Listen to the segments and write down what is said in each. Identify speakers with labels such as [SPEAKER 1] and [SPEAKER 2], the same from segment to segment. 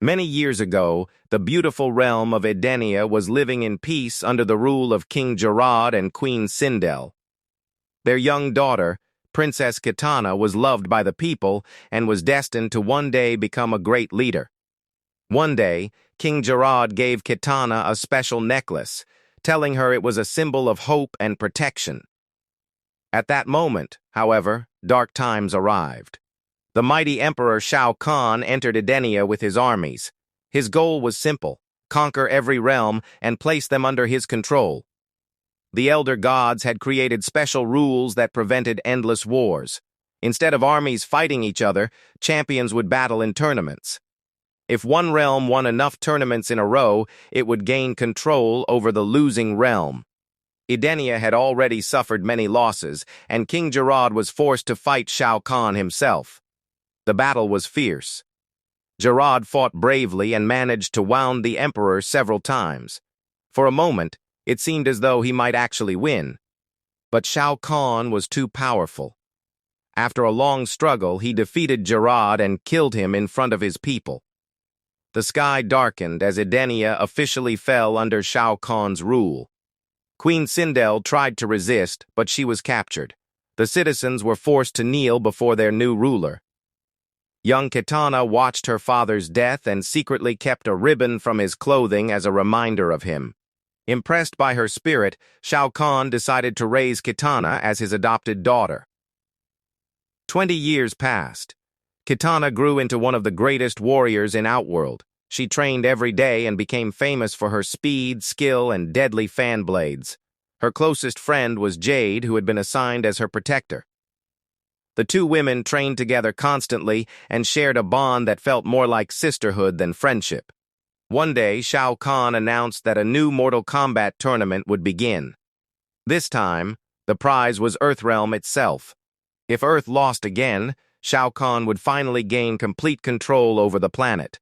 [SPEAKER 1] Many years ago, the beautiful realm of Edenia was living in peace under the rule of King Gerard and Queen Sindel. Their young daughter, Princess Kitana, was loved by the people and was destined to one day become a great leader. One day, King Gerard gave Kitana a special necklace, telling her it was a symbol of hope and protection. At that moment, however, dark times arrived. The mighty Emperor Shao Kahn entered Edenia with his armies. His goal was simple: conquer every realm and place them under his control. The elder gods had created special rules that prevented endless wars. Instead of armies fighting each other, champions would battle in tournaments. If one realm won enough tournaments in a row, it would gain control over the losing realm. Edenia had already suffered many losses, and King Gerard was forced to fight Shao Kahn himself. The battle was fierce. Gerard fought bravely and managed to wound the emperor several times. For a moment, it seemed as though he might actually win. But Shao Kahn was too powerful. After a long struggle, he defeated Gerard and killed him in front of his people. The sky darkened as Edenia officially fell under Shao Kahn's rule. Queen Sindel tried to resist, but she was captured. The citizens were forced to kneel before their new ruler. Young Kitana watched her father's death and secretly kept a ribbon from his clothing as a reminder of him. Impressed by her spirit, Shao Kahn decided to raise Kitana as his adopted daughter. 20 years passed. Kitana grew into one of the greatest warriors in Outworld. She trained every day and became famous for her speed, skill, and deadly fan blades. Her closest friend was Jade, who had been assigned as her protector. The two women trained together constantly and shared a bond that felt more like sisterhood than friendship. One day, Shao Kahn announced that a new Mortal Kombat tournament would begin. This time, the prize was Earthrealm itself. If Earth lost again, Shao Kahn would finally gain complete control over the planet.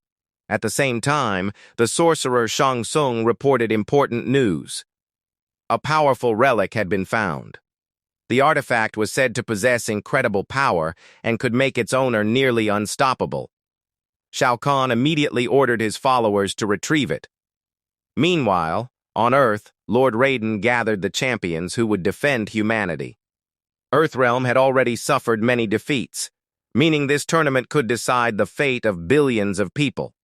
[SPEAKER 1] At the same time, the sorcerer Shang Tsung reported important news. A powerful relic had been found. The artifact was said to possess incredible power and could make its owner nearly unstoppable. Shao Kahn immediately ordered his followers to retrieve it. Meanwhile, on Earth, Lord Raiden gathered the champions who would defend humanity. Earthrealm had already suffered many defeats, meaning this tournament could decide the fate of billions of people.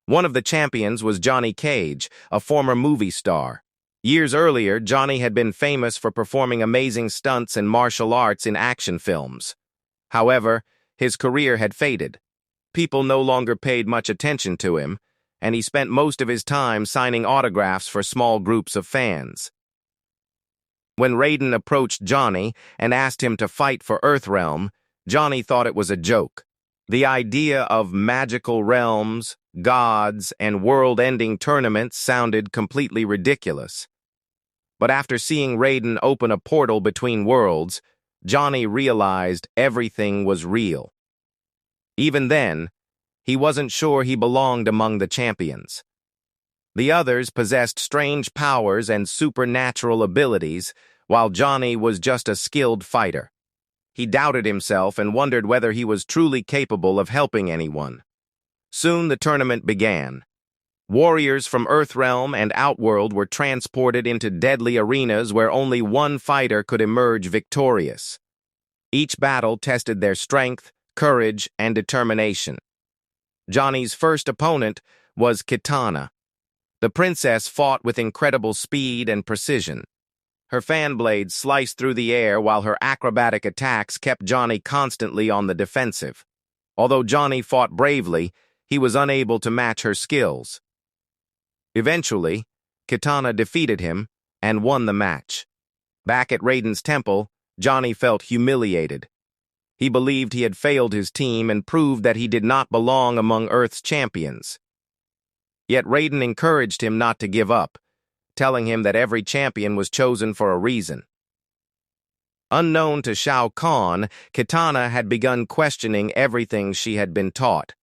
[SPEAKER 1] One of the champions was Johnny Cage, a former movie star. Years earlier, Johnny had been famous for performing amazing stunts and martial arts in action films. However, his career had faded. People no longer paid much attention to him, and he spent most of his time signing autographs for small groups of fans. When Raiden approached Johnny and asked him to fight for Earthrealm, Johnny thought it was a joke. The idea of magical realms, gods, and world-ending tournaments sounded completely ridiculous. But after seeing Raiden open a portal between worlds, Johnny realized everything was real. Even then, he wasn't sure he belonged among the champions. The others possessed strange powers and supernatural abilities, while Johnny was just a skilled fighter. He doubted himself and wondered whether he was truly capable of helping anyone. Soon the tournament began. Warriors from Earthrealm and Outworld were transported into deadly arenas where only one fighter could emerge victorious. Each battle tested their strength, courage, and determination. Johnny's first opponent was Kitana. The princess fought with incredible speed and precision. Her fan blades sliced through the air while her acrobatic attacks kept Johnny constantly on the defensive. Although Johnny fought bravely, he was unable to match her skills. Eventually, Kitana defeated him and won the match. Back at Raiden's temple, Johnny felt humiliated. He believed he had failed his team and proved that he did not belong among Earth's champions. Yet Raiden encouraged him not to give up, telling him that every champion was chosen for a reason. Unknown to Shao Kahn, Kitana had begun questioning everything she had been taught.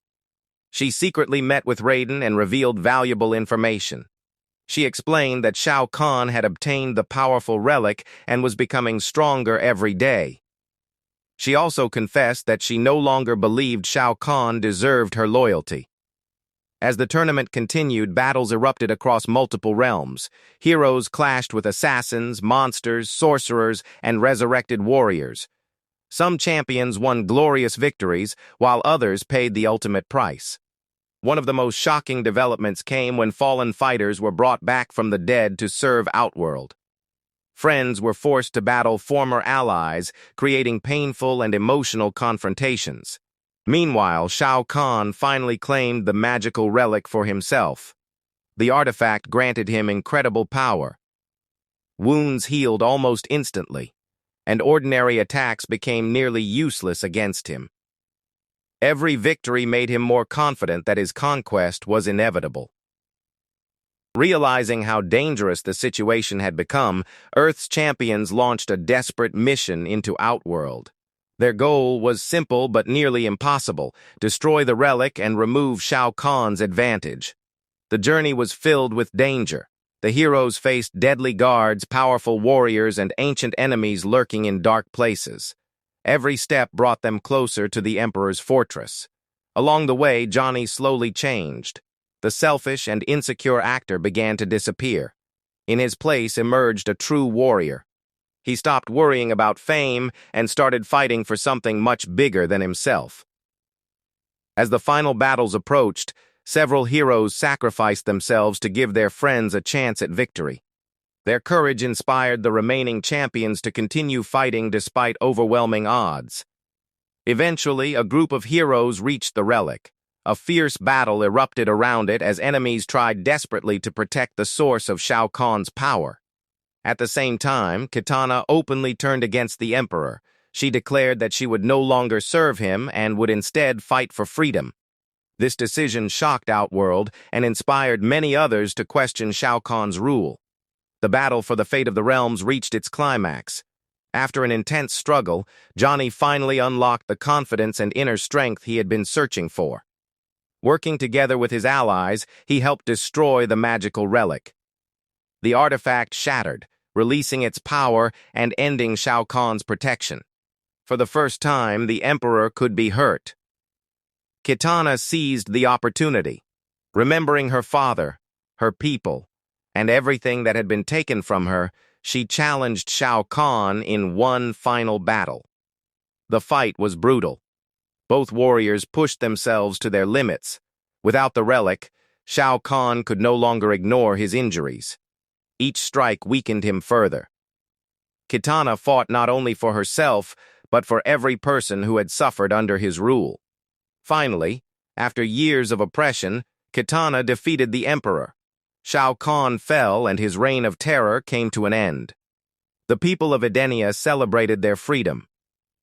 [SPEAKER 1] She secretly met with Raiden and revealed valuable information. She explained that Shao Kahn had obtained the powerful relic and was becoming stronger every day. She also confessed that she no longer believed Shao Kahn deserved her loyalty. As the tournament continued, battles erupted across multiple realms. Heroes clashed with assassins, monsters, sorcerers, and resurrected warriors. Some champions won glorious victories, while others paid the ultimate price. One of the most shocking developments came when fallen fighters were brought back from the dead to serve Outworld. Friends were forced to battle former allies, creating painful and emotional confrontations. Meanwhile, Shao Kahn finally claimed the magical relic for himself. The artifact granted him incredible power. Wounds healed almost instantly, and ordinary attacks became nearly useless against him. Every victory made him more confident that his conquest was inevitable. Realizing how dangerous the situation had become, Earth's champions launched a desperate mission into Outworld. Their goal was simple but nearly impossible: destroy the relic and remove Shao Kahn's advantage. The journey was filled with danger. The heroes faced deadly guards, powerful warriors, and ancient enemies lurking in dark places. Every step brought them closer to the Emperor's fortress. Along the way, Johnny slowly changed. The selfish and insecure actor began to disappear. In his place emerged a true warrior. He stopped worrying about fame and started fighting for something much bigger than himself. As the final battles approached, several heroes sacrificed themselves to give their friends a chance at victory. Their courage inspired the remaining champions to continue fighting despite overwhelming odds. Eventually, a group of heroes reached the relic. A fierce battle erupted around it as enemies tried desperately to protect the source of Shao Kahn's power. At the same time, Kitana openly turned against the Emperor. She declared that she would no longer serve him and would instead fight for freedom. This decision shocked Outworld and inspired many others to question Shao Kahn's rule. The battle for the fate of the realms reached its climax. After an intense struggle, Johnny finally unlocked the confidence and inner strength he had been searching for. Working together with his allies, he helped destroy the magical relic. The artifact shattered, releasing its power and ending Shao Kahn's protection. For the first time, the Emperor could be hurt. Kitana seized the opportunity. Remembering her father, her people, and everything that had been taken from her, she challenged Shao Kahn in one final battle. The fight was brutal. Both warriors pushed themselves to their limits. Without the relic, Shao Kahn could no longer ignore his injuries. Each strike weakened him further. Kitana fought not only for herself, but for every person who had suffered under his rule. Finally, after years of oppression, Kitana defeated the Emperor. Shao Kahn fell and his reign of terror came to an end. The people of Edenia celebrated their freedom.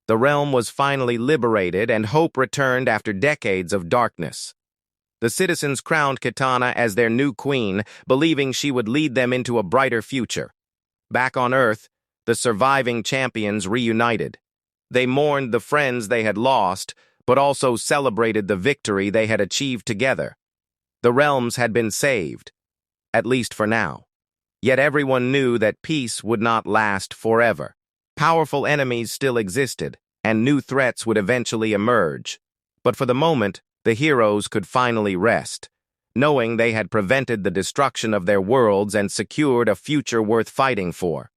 [SPEAKER 1] The realm was finally liberated and hope returned after decades of darkness. The citizens crowned Kitana as their new queen, believing she would lead them into a brighter future. Back on Earth, the surviving champions reunited. They mourned the friends they had lost, but also celebrated the victory they had achieved together. The realms had been saved, at least for now. Yet everyone knew that peace would not last forever. Powerful enemies still existed, and new threats would eventually emerge. But for the moment, the heroes could finally rest, knowing they had prevented the destruction of their worlds and secured a future worth fighting for.